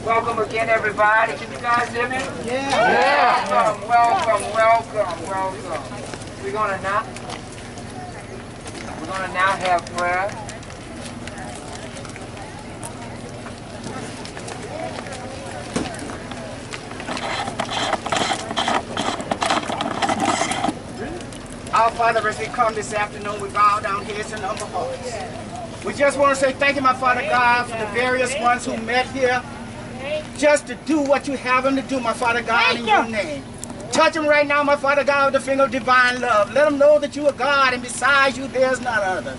Welcome again, everybody. Can you guys hear me? Yeah. Welcome. We're gonna now have prayer. Our Father, as we come this afternoon, we bow down heads and humble hearts. We just want to say thank you, my Father God, for the various ones who met here just to do what you have them to do, my Father God, in your name. Touch them right now, my Father God, with the finger of divine love. Let them know that you are God, and besides you, there's none other.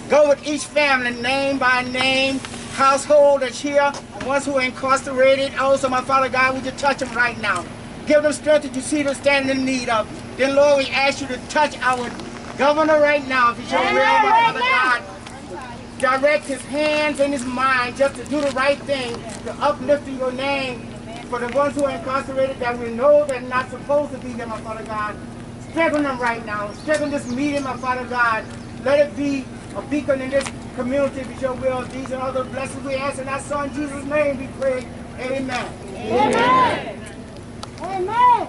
Go with each family, name by name, household that's here, ones who are incarcerated. Also, my Father God, would you touch them right now? Give them strength that you see them standing in need of. Then, Lord, we ask you to touch our governor right now, if it's your will, my Father God. Direct his hands and his mind just to do the right thing, to uplift your name for the ones who are incarcerated that we know they're not supposed to be here, my Father God. Strengthen them right now. Strengthen this meeting, my Father God. Let it be a beacon in this community, if it's your will. These and other blessings we ask in our Son Jesus' name we pray. Amen. Amen. Amen.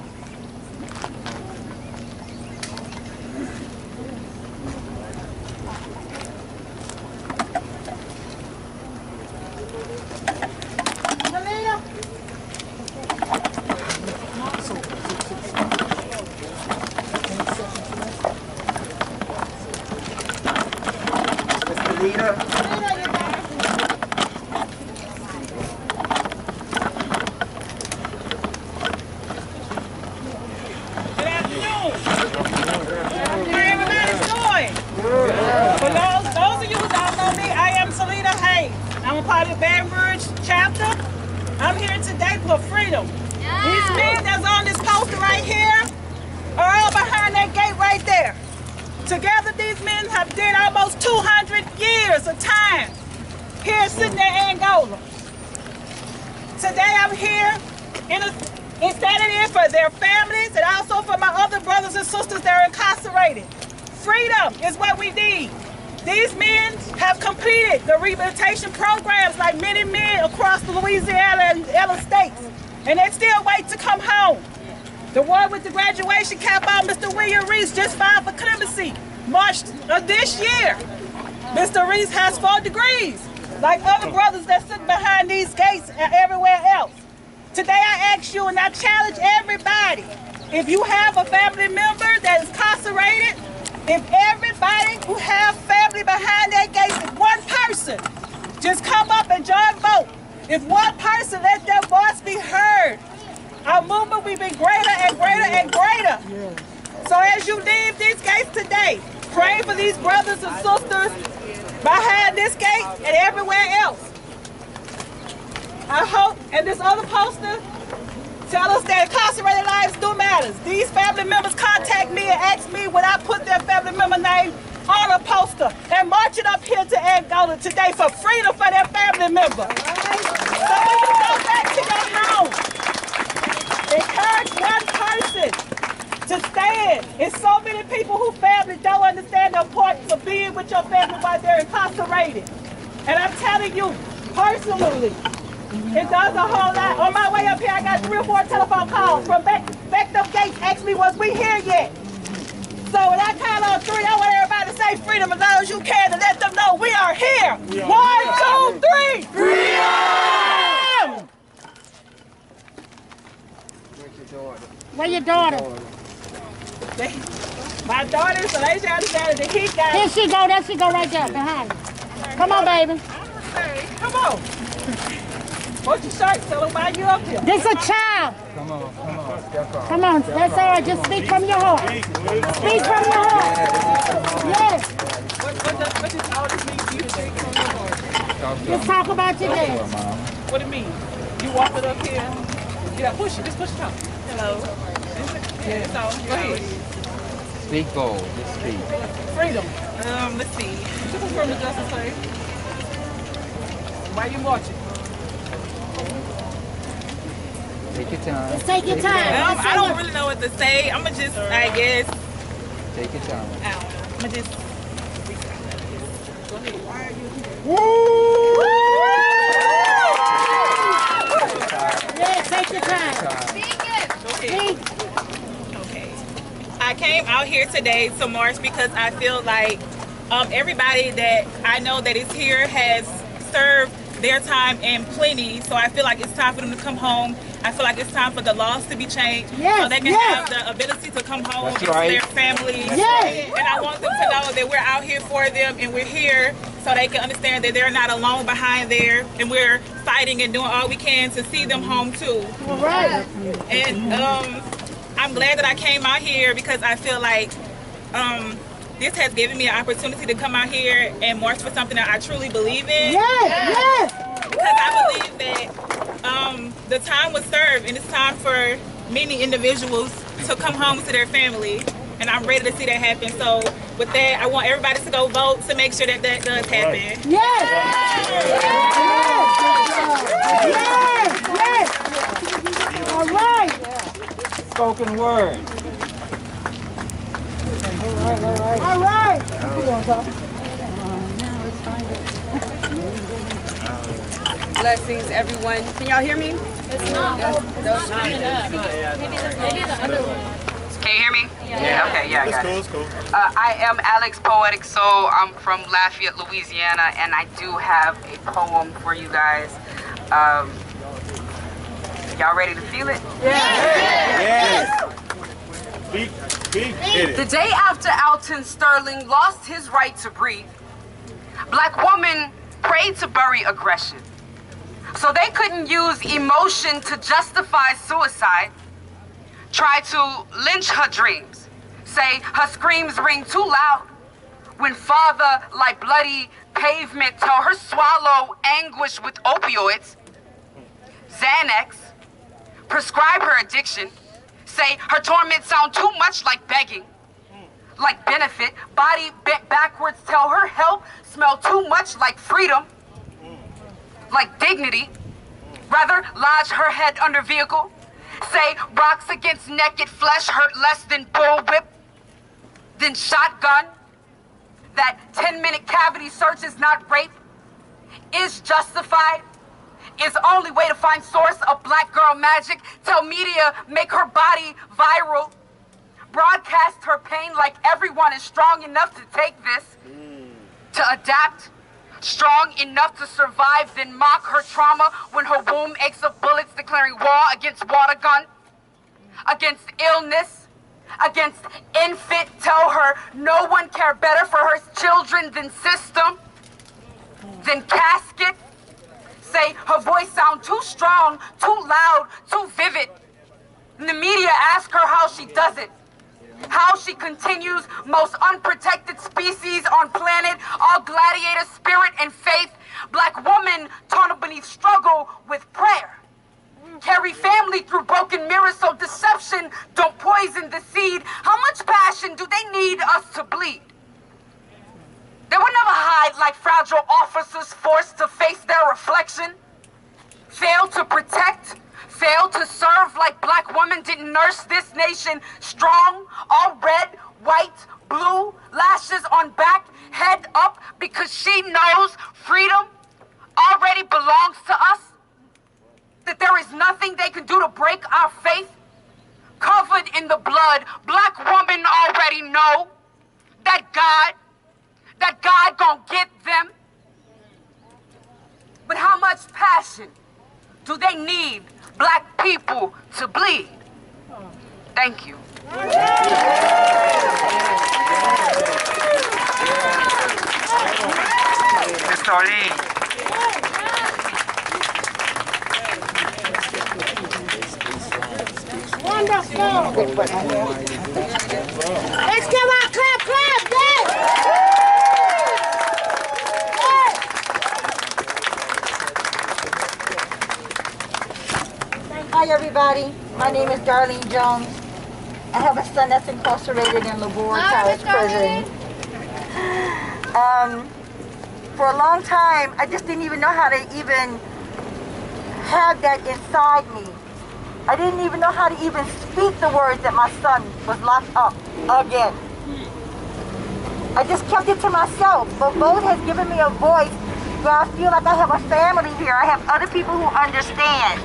I'm here today for freedom. These men that's on this poster right here are all behind that gate right there. Together, these men have did almost 200 years of time here sitting in Angola. Today, I'm here in standing in for their families and also for my other brothers and sisters that are incarcerated. Freedom is what we need. These men have completed the rehabilitation programs like many men across the Louisiana and other states, and they still wait to come home. The one with the graduation cap on, Mr. William Reese, just filed for clemency March of this year. Mr. Reese has 4 degrees, like other brothers that sit behind these gates and everywhere else. Today I ask you and I challenge everybody, if you have a family member that is incarcerated, if everybody who have family behind their gates, if one person just come up and join vote, if one person let their voice be heard, our movement will be greater and greater and greater. So as you leave these gates today, pray for these brothers and sisters behind this gate and everywhere else. I hope, and this other poster tell us that incarcerated lives do matter. These family members contact me and ask me when I put their family member name on a poster and march it up here to Angola today for freedom for their family member. So when you go back to your house, encourage one person to stand. It's so many people whose family don't understand the importance of being with your family while they're incarcerated. And I'm telling you, personally, it does a whole lot. On my way up here, I got 3 or 4 telephone calls from back them gates asking me, was we here yet? So when I call on 3, I want everybody to say freedom as loud as you can to let them know we are here. 1, 2, 3. Freedom! Where your daughter? My daughter, so they should understand that he got... Here she go, there she go right there behind her. Come on, baby. Come on. What's your shirt? Tell them why you up here. This a child. Come on, step on. Come on, that's all right. Just speak from your heart. Speak from your heart. Yes. What does all this mean to you to speak from your heart? Just talk about your day. What do it mean? You walk it up here. Yeah, push it. Just push it up. Hello. Yeah, so go ahead. Speak bold. Just speak. Freedom. Let's see. From the Justice Play. Why you watching? Take your time. Just take your time. I don't really know what to say. I'ma just, I guess. Take your time. I don't know. I'ma just. Yeah, take your time. Okay. I came out here today to march because I feel like everybody that I know that is here has served their time in plenty. So I feel like it's time for them to come home. I feel like it's time for the laws to be changed so they can have the ability to come home to their families. Yes. And I want them to know that we're out here for them and we're here so they can understand that they're not alone behind there, and we're fighting and doing all we can to see them home too. All right. And I'm glad that I came out here because I feel like this has given me an opportunity to come out here and march for something that I truly believe in. Yes. Because I believe that the time was served, and it's time for many individuals to come home to their family, and I'm ready to see that happen. So with that, I want everybody to go vote to make sure that that does happen. Yes. Yes. All right. Spoken word. All right. Blessings, everyone. Can y'all hear me? It's not. It's not maybe the other one. Can you hear me? Yeah. Okay, yeah, I got it. It's cool. I am Alex Poetic Soul. I'm from Lafayette, Louisiana, and I do have a poem for you guys. Y'all ready to feel it? Yes. Hit it. The day after Alton Sterling lost his right to breathe, Black women prayed to bury aggression. So they couldn't use emotion to justify suicide. Try to lynch her dreams. Say her screams ring too loud. When father, like bloody pavement, tell her swallow anguish with opioids. Xanax. Prescribe her addiction. Say her torment sound too much like begging. Like benefit. Body bent backwards, tell her help smell too much like freedom. Like dignity. Rather lodge her head under vehicle. Say rocks against naked flesh hurt less than bullwhip, than shotgun. That 10-minute cavity search is not rape, is justified, is only way to find source of black girl magic. Tell media make her body viral. Broadcast her pain like everyone is strong enough to take this, to adapt. Strong enough to survive, then mock her trauma when her womb aches of bullets, declaring war against water gun, against illness, against infant. Tell her no one care better for her children than system, than casket. Say her voice sound too strong, too loud, too vivid. And the media ask her how she does it. How she continues, most unprotected species on planet, all gladiator spirit and faith. Black woman torn beneath struggle with prayer. Carry family through broken mirrors so deception don't poison the seed. How much passion do they need us to bleed? They would never hide like fragile officers forced to face their reflection. Fail to protect. Fail to serve like black women didn't nurse this nation strong, all red, white, blue, lashes on back, head up, because she knows freedom already belongs to us, that there is nothing they can do to break our faith. Covered in the blood, black women already know that God gonna get them. But how much passion do they need black people to bleed? Thank you. Miss Darlene. Wonderful. Let's give our clap, yes. Hi everybody, my name is Darlene Jones. I have a son that's incarcerated in Labor Palace Prison. For a long time, I just didn't even know how to even have that inside me. I didn't even know how to even speak the words that my son was locked up again. I just kept it to myself, but Vote has given me a voice where I feel like I have a family here. I have other people who understand.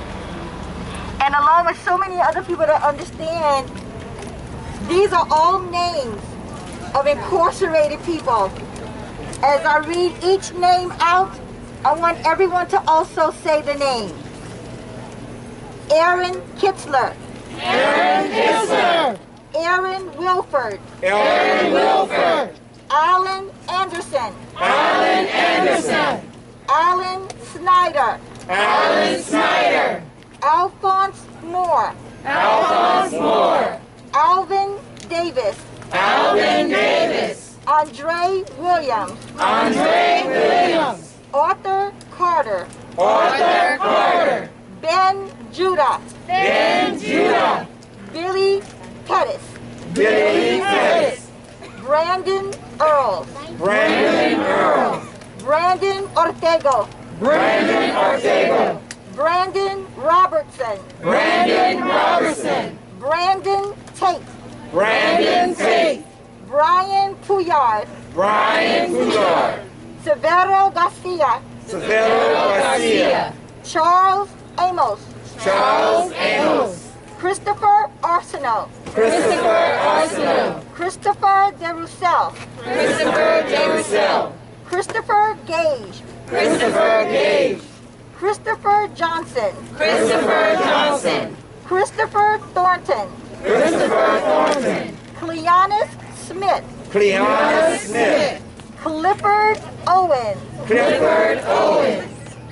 And along with so many other people that understand, these are all names of incarcerated people. As I read each name out, I want everyone to also say the name. Aaron Kitzler. Aaron Kitzler. Aaron Wilford. Aaron Wilford. Alan Anderson. Alan Anderson. Alan Snyder. Alan Snyder. Alphonse Moore. Alphonse Moore. Alvin Davis. Alvin Davis. Andre Williams. Andre Williams. Arthur Carter. Arthur Carter. Ben Judah. Ben Judah. Billy Pettis. Billy Pettis. Brandon Earls. Brandon Earl. Brandon Ortega. Brandon Ortega. Brandon Robertson. Brandon Robertson. Brandon Tate. Brandon Tate. Brian Puyard. Brian Pujard. Severo Garcia. Severo Garcia. Charles Amos. Charles Amos. Christopher Arsenault. Christopher Arsenault. Christopher DeRussell. Christopher DeRussell. Christopher Gage. Christopher Gage. Christopher Johnson. Christopher Johnson. Christopher Thornton. Christopher Thornton. Cleonis Smith. Cleona Smith. Clifford Owens. Clifford Owens.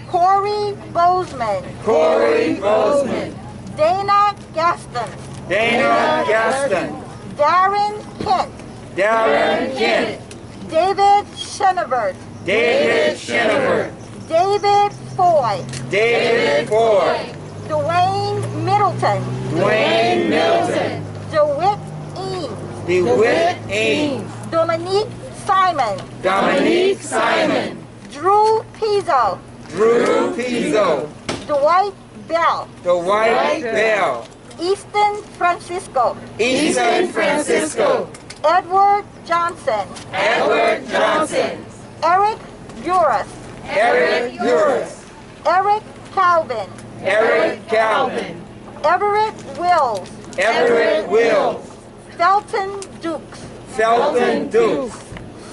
Corey Bozeman. Corey Bozeman. Dana Gaston. Dana Gaston. Darren Kent. Darren Kent. David Shenevert. David Shenevert. David Foy. David Ford. Dwayne Middleton. Dwayne Middleton. DeWitt Eames. DeWitt Ames. Dominique Simon. Dominique Simon. Drew Pizzo. Drew Pizzo. Dwight Bell. Dwight Bell. Easton Francisco. Easton Francisco. Edward Johnson. Edward Johnson. Eric Uris. Eric Uris. Eric Calvin. Eric Calvin. Everett Wills. Everett Wills. Felton Dukes. Felton Dukes.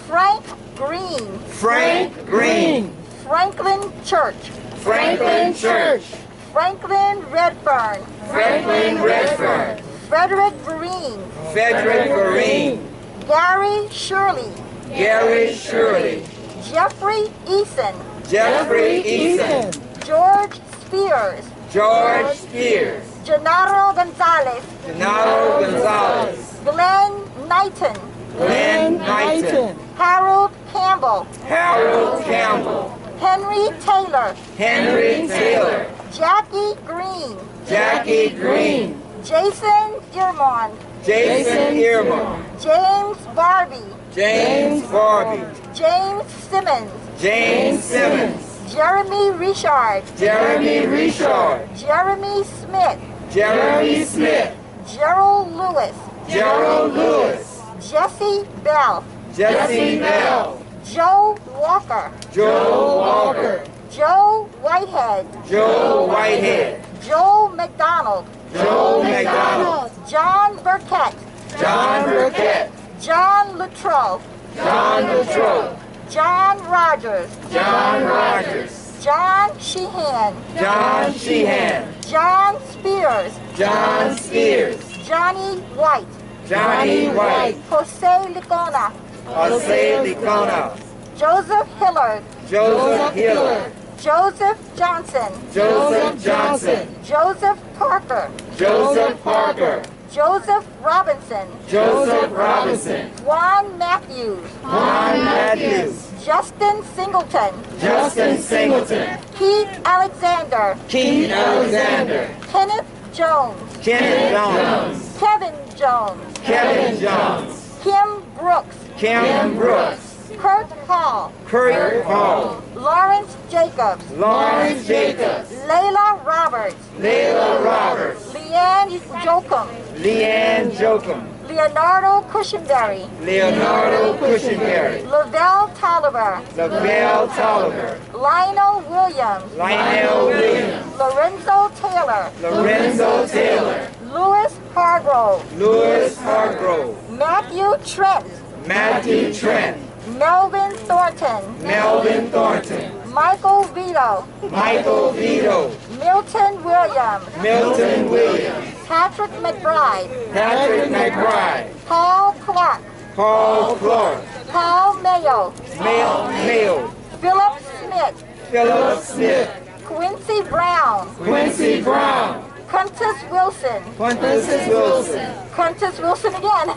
Frank Green. Frank Green. Franklin Church. Franklin Church. Franklin Redfern. Franklin Redfern. Frederick Vereen. Frederick Vereen. Gary Shirley. Gary Shirley. Jeffrey Eason. Jeffrey Eason. George Spears. George Spears. Gennaro Gonzalez. Genaro Gonzalez. Glenn Knighton. Glenn Knighton. Harold Campbell. Harold Campbell. Henry Taylor. Henry Taylor. Jackie Green. Jackie Green. Jason Irmond. Jason Earmont. James Barbie. James Barbie. James Simmons. James Simmons. Jeremy Richard. Jeremy Richard. Jeremy Smith. Jeremy Smith. Gerald Lewis. Gerald Lewis. Jesse Bell. Jesse Bell. Joe Walker. Joe Walker. Joe Whitehead. Joe Whitehead. Joe McDonald. Joe McDonald. John Burkett. John Burkett. John Luttrell. John Luttrell. John Rogers. John Rogers. John Sheehan. John Sheehan. John Spears. John Spears. Johnny White. Johnny White. Jose Licona. Jose Licona. Joseph Hillard. Joseph Hillard. Joseph Johnson. Joseph Johnson. Joseph Parker. Joseph Parker. Joseph Robinson. Joseph Robinson. Juan Matthews. Juan Matthews. Justin Singleton. Justin Singleton. Keith Alexander. Keith Alexander. Kenneth Jones. Kenneth Jones. Kevin Jones, Kevin Jones, Kim Brooks, Kim Brooks, Kurt Hall, Kurt Hall, Lawrence Jacobs, Lawrence Jacobs, Layla Roberts, Layla Roberts, Leanne Jokum, Leanne Jokum, Leonardo Cushenberry, Leonardo Cushenberry, Lavelle Tolliver, Lavelle Tolliver, Lionel Williams, Lionel Williams, Lorenzo Taylor, Lorenzo Taylor, Louis Hargrove, Louis Hargrove, Matthew Trent, Matthew Trent, Melvin Thornton, Melvin Thornton, Michael Vito, Michael Vito, Milton Williams, Milton Williams, Patrick McBride, Patrick McBride, Paul Clark, Paul Clark, Paul Mayo, Mayo, Philip Smith, Philip Smith, Quincy Brown, Quincy Brown, Quintus Wilson, Quintus Wilson, Quintus Wilson again,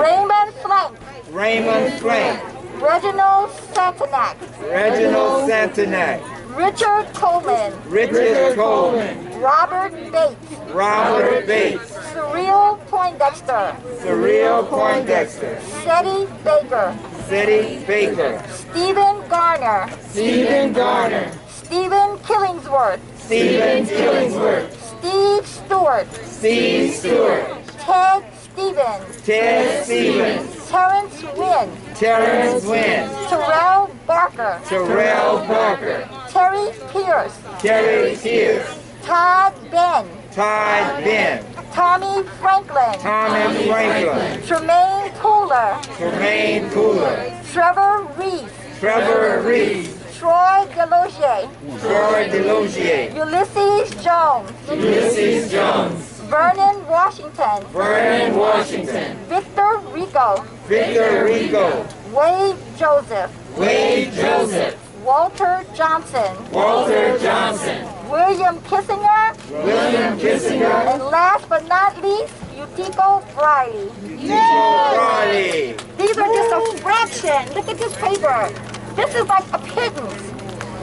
Raymond Flank, Raymond Frank, Reginald Santanak, Reginald Santanak, Richard Coleman, Richard Coleman, Robert Bates, Robert Bates, Cyril Poindexter, Cyril Poindexter, Seti Baker, City Baker, Stephen Garner, Stephen Garner, Stephen Killingsworth, Stephen Killingsworth, Steve Stewart, Steve Stewart, Ted Stevens, Ted Stevens, Terrence Wynn, Terrence Wynn, Terrell Barker, Terrell Parker, Terry Pierce, Terry Pierce, Todd Ben, Todd Ben, Tommy Franklin, Tommy Franklin, Tremaine Pooler, Tremaine Pooler, Trevor Reese, Trevor Reese, Troy Delogier, Troy Delogier, Ulysses Jones, Ulysses Jones, Vernon Washington, Vernon Washington, Victor Rico, Victor Rico, Wade Joseph, Wade Joseph, Walter Johnson, Walter Johnson, William Kissinger, William Kissinger, and last but not least, Utiko Briley. Riley. These are just a fraction. Look at this paper. This is like a pittance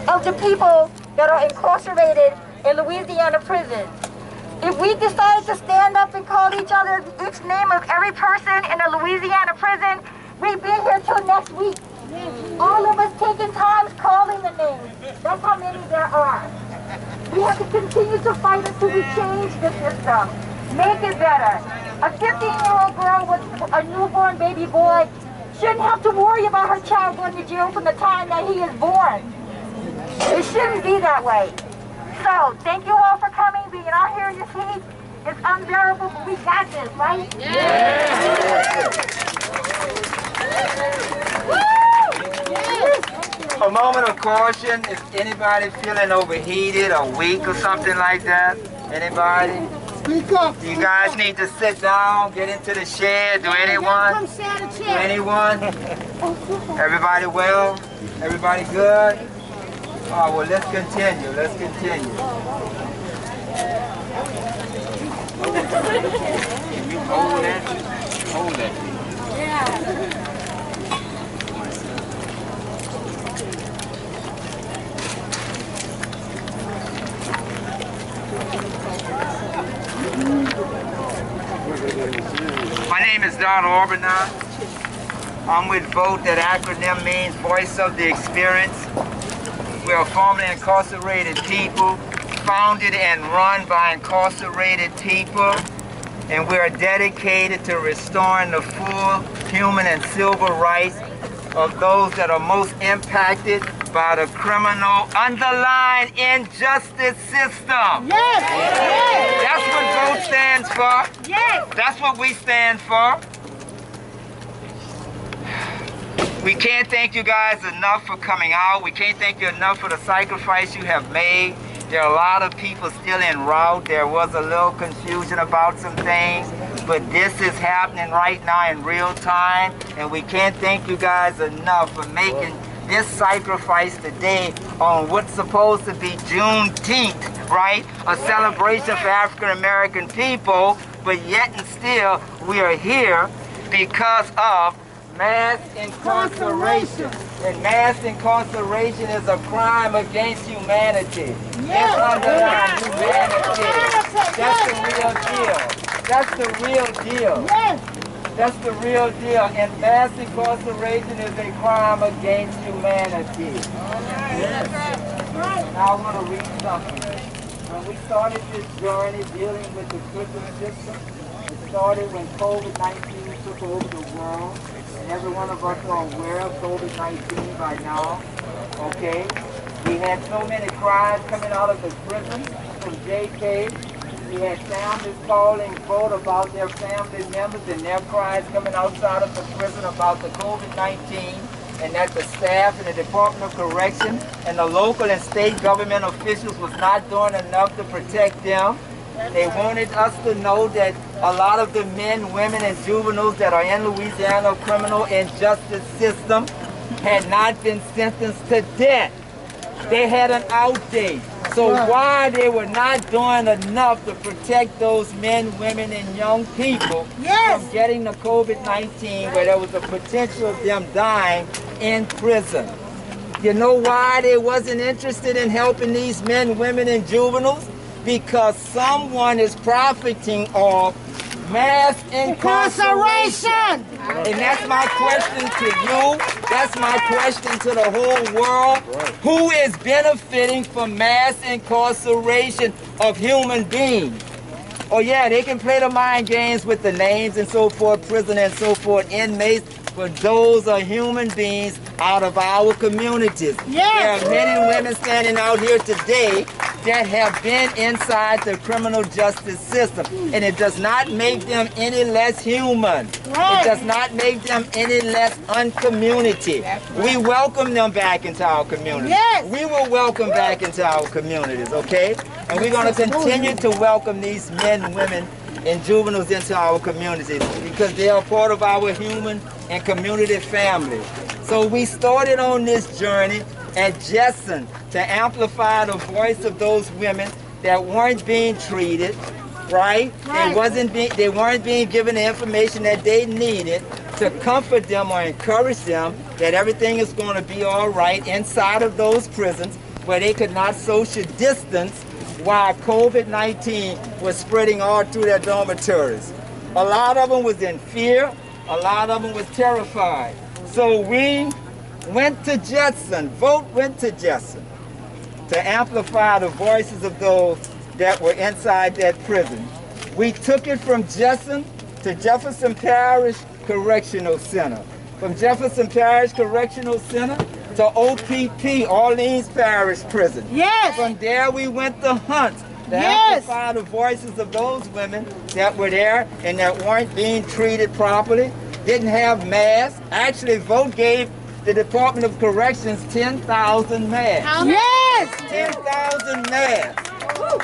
of the people that are incarcerated in Louisiana prisons. If we decide to stand up and call each other each name of every person in a Louisiana prison, we'd be here till next week. All of us taking times calling the names. That's how many there are. We have to continue to fight until we change the system. Make it better. A 15-year-old girl with a newborn baby boy shouldn't have to worry about her child going to jail from the time that he is born. It shouldn't be that way. So, thank you all for coming. Being out here in this heat is unbearable, but we got this, right? A moment of caution. Is anybody feeling overheated or weak or something like that? Anybody? Speak up. You guys need to sit down, get into the shed. Do anyone? Do anyone? Everybody well? Everybody good? Oh, well, let's continue. Let's continue. Can you hold that? Hold that. My name is Don Orbanon. I'm with VOTE. That acronym means Voice of the Experience. We are formerly incarcerated people, founded and run by incarcerated people, and we are dedicated to restoring the full human and civil rights of those that are most impacted by the criminal underlying injustice system. Yes! That's what VOTE stands for. Yes! That's what we stand for. We can't thank you guys enough for coming out. We can't thank you enough for the sacrifice you have made. There are a lot of people still en route. There was a little confusion about some things, but this is happening right now in real time, and we can't thank you guys enough for making this sacrifice today on what's supposed to be Juneteenth, right? A celebration for African American people, but yet and still we are here because of mass incarceration. And mass incarceration is a crime against humanity. It's underlying humanity. That's the real deal. That's the real deal. Yes. That's the real deal. And mass incarceration is a crime against humanity. Yes. Now I want to read something. When we started this journey dealing with the prison system, it started when COVID-19 took over the world. And every one of us are aware of COVID-19 by now. Okay? We had so many cries coming out of the prison from JK. We had families calling vote about their family members and their cries coming outside of the prison about the COVID-19, and that the staff in the Department of Correction and the local and state government officials was not doing enough to protect them. They wanted us to know that a lot of the men, women, and juveniles that are in Louisiana criminal injustice system had not been sentenced to death. They had an out date. So why they were not doing enough to protect those men, women, and young people from getting the COVID-19, where there was a potential of them dying in prison. You know why they wasn't interested in helping these men, women, and juveniles? Because someone is profiting off mass incarceration. And that's my question to you. That's my question to the whole world. Who is benefiting from mass incarceration of human beings? Oh yeah, they can play the mind games with the names and so forth, prison and so forth, inmates, but those are human beings out of our communities. Yes. There are men and women standing out here today that have been inside the criminal justice system, and it does not make them any less human. It does not make them any less uncommunity. We welcome them back into our communities. We will welcome back into our communities, okay? And we're going to continue to welcome these men, women, and juveniles into our communities because they are part of our human and community family. So we started on this journey at Jessen to amplify the voice of those women that weren't being treated, right? They weren't being given the information that they needed to comfort them or encourage them that everything is going to be all right inside of those prisons where they could not social distance while COVID-19 was spreading all through their dormitories. A lot of them was in fear. A lot of them was terrified. So we went to Jessen, Vote went to Jessen to amplify the voices of those that were inside that prison. We took it from Jessen to Jefferson Parish Correctional Center. From Jefferson Parish Correctional Center to OPP, Orleans Parish Prison. From there we went to Hunt to amplify the voices of those women that were there and that weren't being treated properly, didn't have masks. Actually, Vote gave the Department of Corrections 10,000 masks. 10,000 masks.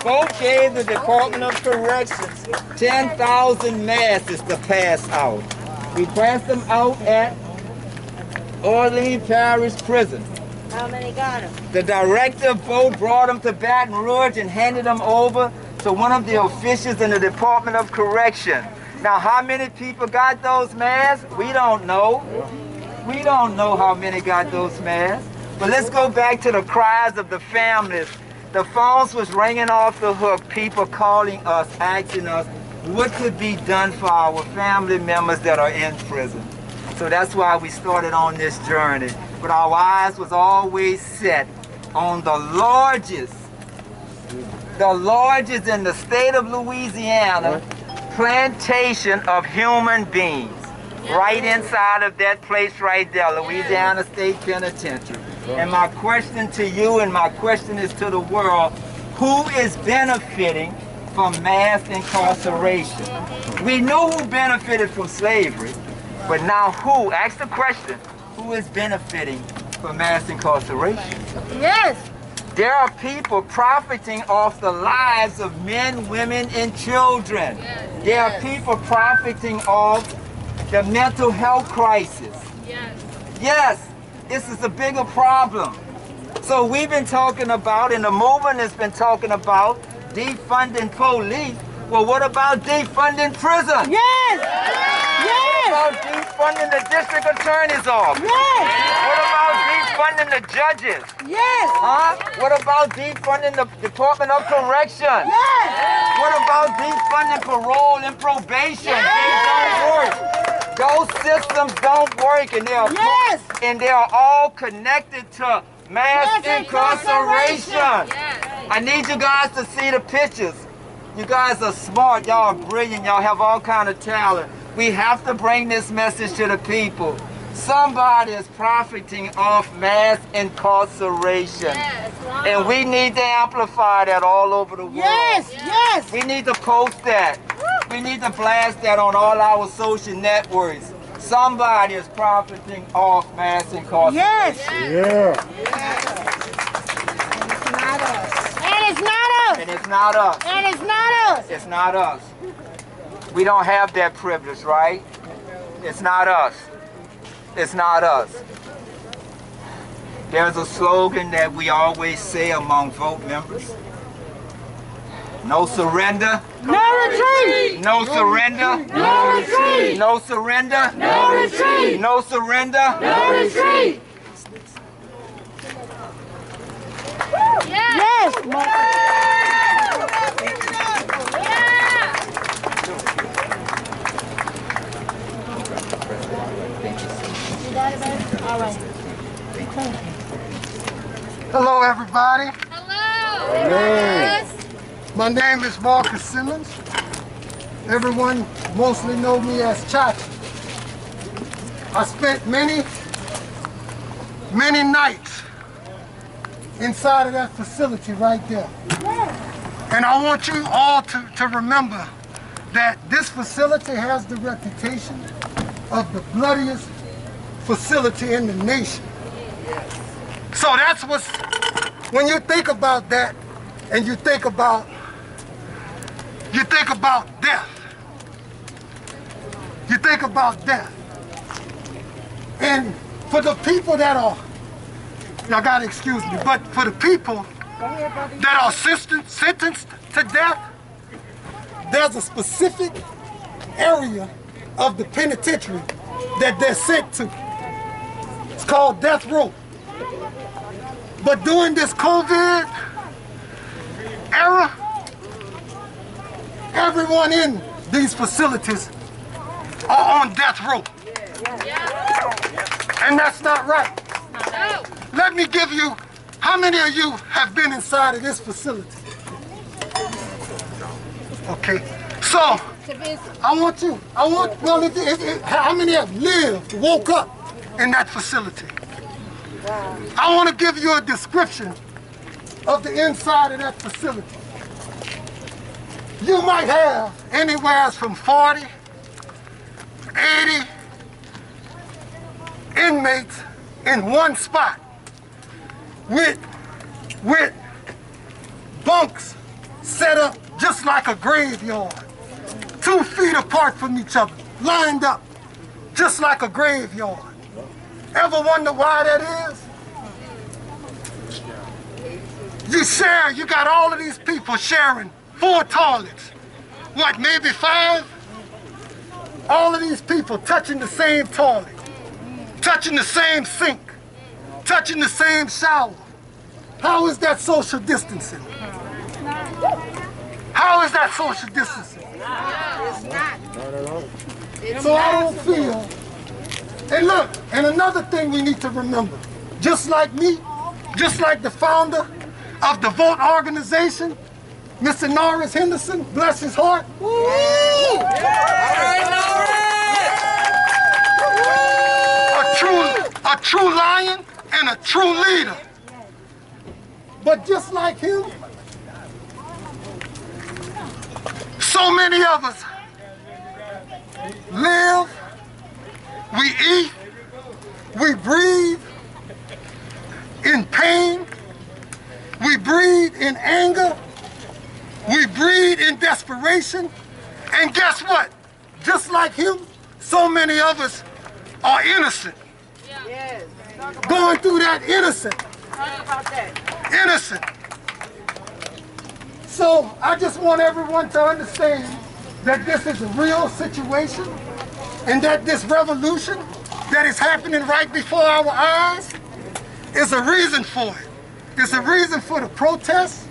Vote gave the Department of Corrections 10,000 masks to pass out. We passed them out at Orleans Parish Prison. How many got them? The director of Vote brought them to Baton Rouge and handed them over to one of the officials in the Department of Correction. Now, how many people got those masks? We don't know. We don't know how many got those masks. But let's go back to the cries of the families. The phones was ringing off the hook, people calling us, asking us what could be done for our family members that are in prison. So that's why we started on this journey. But our eyes was always set on the largest in the state of Louisiana plantation of human beings. Right inside of that place right there, Louisiana State Penitentiary. And my question to you and my question is to the world, who is benefiting from mass incarceration? We knew who benefited from slavery, but now who? Ask the question, who is benefiting from mass incarceration? There are people profiting off the lives of men, women, and children. There are people profiting off the mental health crisis. Yes, this is a bigger problem. So we've been talking about, and the movement has been talking about, defunding police. Well, what about defunding prison? What about defunding the district attorney's office? What about defunding defunding the judges? Yes. Huh? What about defunding the Department of Correction? Yes. What about defunding parole and probation? Things don't work. Those systems don't work, and they are all connected to mass incarceration. I need you guys to see the pictures. You guys are smart. Y'all are brilliant. Y'all have all kind of talent. We have to bring this message to the people. Somebody is profiting off mass incarceration. And we need to amplify that all over the world. Yes. We need to post that. We need to blast that on all our social networks. Somebody is profiting off mass incarceration. Yes. Yeah. And it's not us. And it's not us. And it's not us. It's not us. We don't have that privilege, right? It's not us. It's not us. There's a slogan that we always say among vote members. No surrender. No retreat. No surrender. No retreat. No surrender. No retreat. No surrender. No retreat. Yes. All right. Hello, everybody. Hello. My name is Marcus Simmons. Everyone mostly know me as Chachi. I spent many nights inside of that facility right there. And I want you all to remember that this facility has the reputation of the bloodiest facility in the nation. So that's what's, when you think about that, and you think about death. You think about death. And for the people that are, y'all gotta excuse me, but for the people that are sentenced to death, there's a specific area of the penitentiary that they're sent to. It's called death row. But during this COVID era, everyone in these facilities are on death row. And that's not right. Let me give you, how many of you have been inside of this facility? Okay, so how many have lived, woke up in that facility? I want to give you a description of the inside of that facility. You might have anywhere from 40, 80 inmates in one spot with bunks set up just like a graveyard, 2 feet apart from each other, lined up just like a graveyard. Ever wonder why that is? You got all of these people sharing 4 toilets. What, maybe 5? All of these people touching the same toilet, touching the same sink, touching the same shower. How is that social distancing? How is that social distancing? It's not. So I don't feel. And look, and another thing we need to remember, just like me, just like the founder of the Vote organization, Mr. Norris Henderson, bless his heart. Woo! A true lion and a true leader. But just like him, so many of us live, we eat, we breathe in pain, we breathe in anger, we breathe in desperation, and guess what? Just like him, so many of us are innocent. Going through that innocent. Innocent. So I just want everyone to understand that this is a real situation and that this revolution that is happening right before our eyes It's a reason for it. It's a reason for the protests.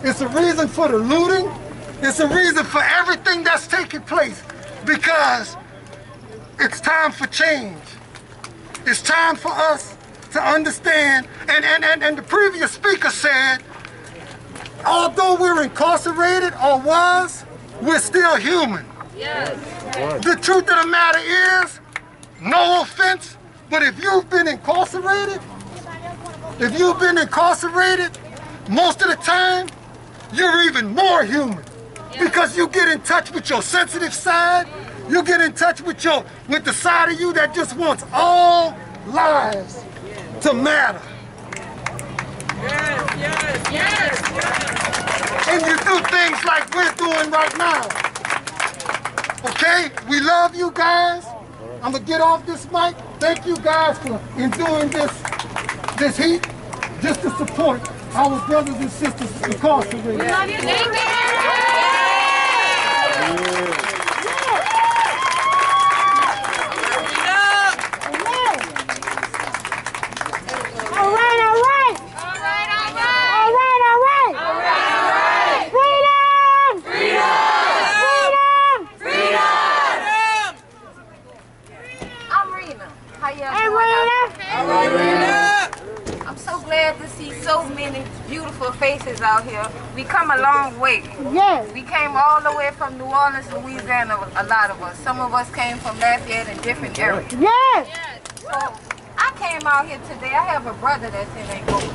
It's a reason for the looting. It's a reason for everything that's taking place, because it's time for change. It's time for us to understand, and the previous speaker said, although we're incarcerated or was, we're still human. Yes. The truth of the matter is, no offense, but if you've been incarcerated, most of the time, you're even more human. Because you get in touch with your sensitive side, you get in touch with the side of you that just wants all lives to matter. Yes. And you do things like we're doing right now. Okay? We love you guys. I'm gonna get off this mic. Thank you guys for enduring this heat, just to support our brothers and sisters incarcerated. Thank you. I'm so glad to see so many beautiful faces out here. We come a long way. Yes. We came all the way from New Orleans, Louisiana, a lot of us. Some of us came from Lafayette and different areas. Yes. So I came out here today. I have a brother that's in Angola.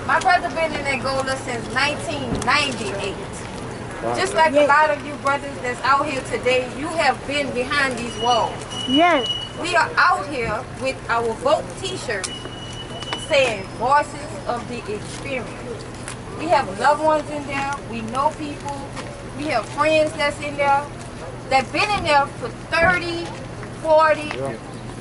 My brother been in Angola since 1998. Just like a lot of you brothers that's out here today, you have been behind these walls. Yes. We are out here with our Vote t-shirts saying Voices of the Experience. We have loved ones in there. We know people. We have friends that's in there that been in there for 30, 40,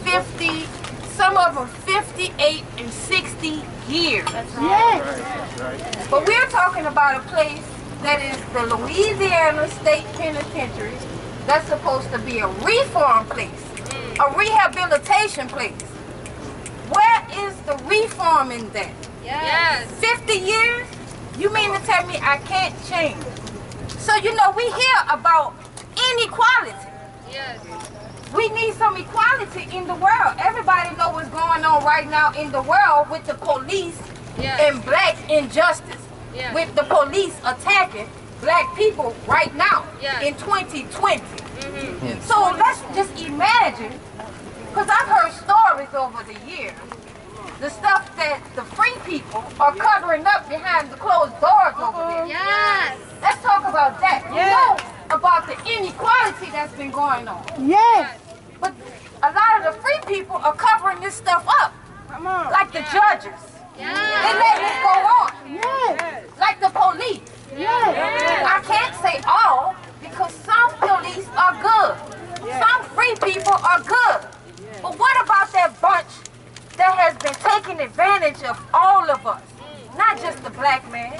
50, some of them 58 and 60 years. Yes. But we're talking about a place that is the Louisiana State Penitentiary that's supposed to be a reform place, a rehabilitation place. Where is the reform in that? Yes. 50 years? You mean to tell me I can't change? So, you know, we hear about inequality. Yes. We need some equality in the world. Everybody knows what's going on right now in the world with the police and black injustice. Yes. With the police attacking black people right now in 2020. So let's just imagine, because I've heard stories over the years, the stuff that the free people are covering up behind the closed doors over there. Yes. Let's talk about that. We know about the inequality that's been going on. Yes. But a lot of the free people are covering this stuff up. Come on. Like the judges. They let it go on. Yes. Like the police. Yes. I can't say all, because some police are good. Some free people are good. But what about that bunch that has been taking advantage of all of us? Not just the black man.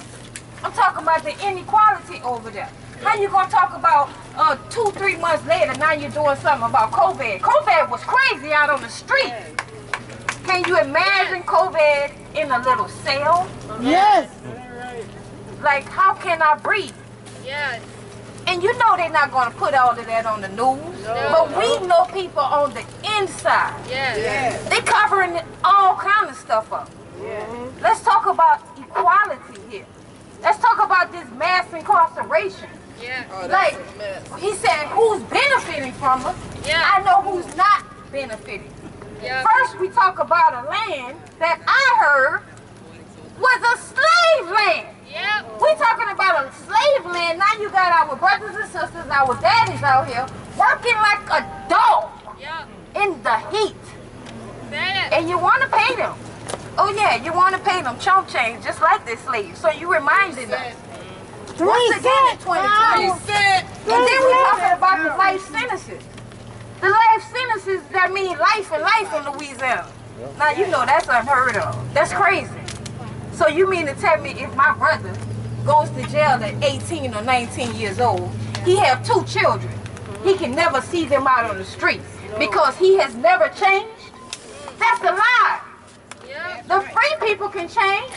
I'm talking about the inequality over there. How you gonna talk about 2-3 months later, now you're doing something about COVID? COVID was crazy out on the street. Can you imagine COVID in a little cell? Yes. Like, how can I breathe? Yes. And you know they're not going to put all of that on the news. But we know people on the inside. Yes. They're covering all kind of stuff up. Let's talk about equality here. Let's talk about this mass incarceration. Yes. Like, he said, who's benefiting from it? I know who's not benefiting. First, we talk about a land that I heard was a slave land. We're talking about a slave land. Now you got our brothers and sisters, our daddies out here working like a dog in the heat. And you want to pay them. Oh yeah, you want to pay them chump change just like this slave. So you reminded us. Once again in 2020. And then we're talking about the life sentences. The life sentences that mean life and life in Louisiana. Now you know that's unheard of. That's crazy. So you mean to tell me if my brother goes to jail at 18 or 19 years old, he have 2 children, he can never see them out on the streets because he has never changed? That's a lie. The free people can change.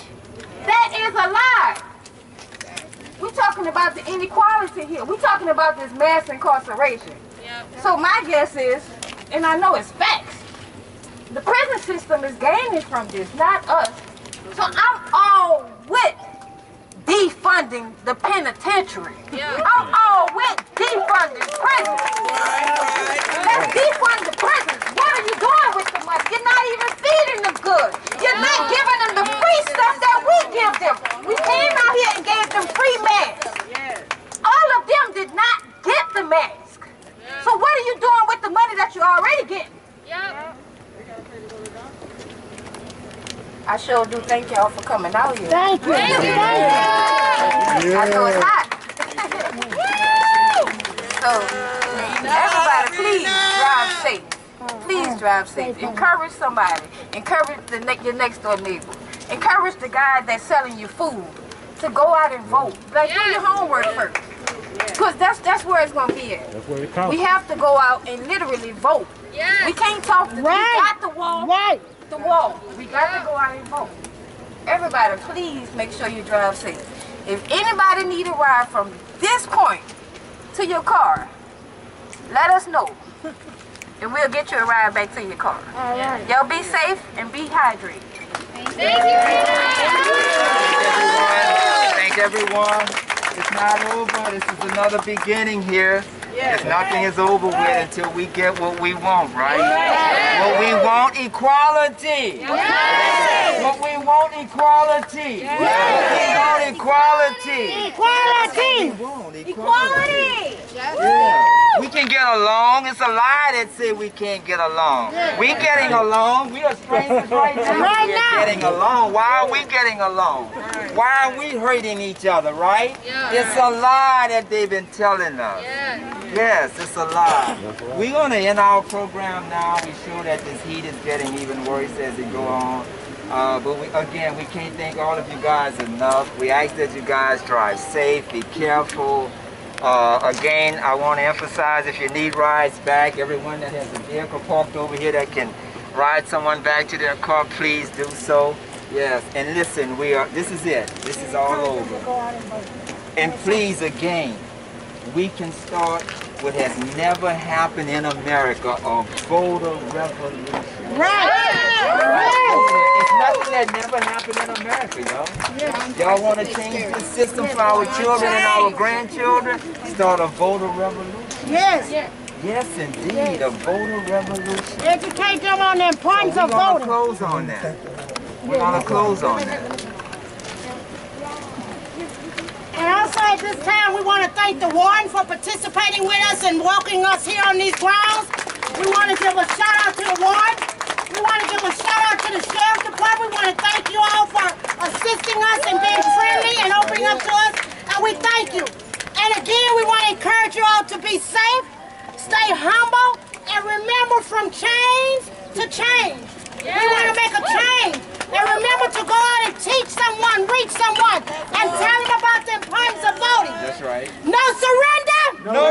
That is a lie. We're talking about the inequality here. We're talking about this mass incarceration. So my guess is, and I know it's facts, the prison system is gaining from this, not us. So I'm all with defunding the penitentiary. I'm all with defunding prisons. Let's defund the prisons. What are you doing with the money? You're not even feeding them good. You're not giving them the free stuff that we give them. We came out here and gave them free masks. All of them did not get the mask. So what are you doing with the money that you're already getting? I sure do thank y'all for coming out here. Thank you. I know it's hot. So, everybody, please drive safe. Please drive safe. Encourage somebody. Encourage your next door neighbor. Encourage the guy that's selling you food to go out and vote. Like, do your homework first. Because that's where it's going to be at. That's where it counts. We have to go out and literally vote. We can't talk to we got the wall. The wall. We got to go out and vote. Everybody, please make sure you drive safe. If anybody need a ride from this point to your car, let us know. And we'll get you a ride back to your car. Y'all be safe and be hydrated. Thank everyone. It's not over. This is another beginning here. Nothing is over with until we get what we want, right? What we want, equality. What we want, equality. What we want, equality. Equality. We can get along. It's a lie that say we can't get along. We getting along. We are strangers right now. We are getting along. Why are we getting along? Why are we hurting each other, right? It's a lie that they've been telling us. Yes, it's a lie. We're going to end our program now. We show that this heat is getting even worse as it go on. But again, we can't thank all of you guys enough. We ask that you guys drive safe, be careful. Again, I want to emphasize, if you need rides back, everyone that has a vehicle parked over here that can ride someone back to their car, please do so. Yes, and listen, this is it. This is all over. And please, again, we can start what has never happened in America, a voter revolution. It's nothing that never happened in America, y'all. Y'all want to change the system for our children and our grandchildren? Start a voter revolution. Yes, indeed, a voter revolution. Educate them on the importance of voting. We're going to close on that. We're going to close on that. And also at this time, we want to thank the warden for participating with us and welcoming us here on these grounds. We want to give a shout out to the warden. We want to give a shout out to the sheriff's department. We want to thank you all for assisting us and being friendly and opening up to us. And we thank you. And again, we want to encourage you all to be safe, stay humble, and remember, from change to change. We want to make a change. And remember to go out and teach someone, reach someone, and tell them about the importance of voting. That's right. No surrender. No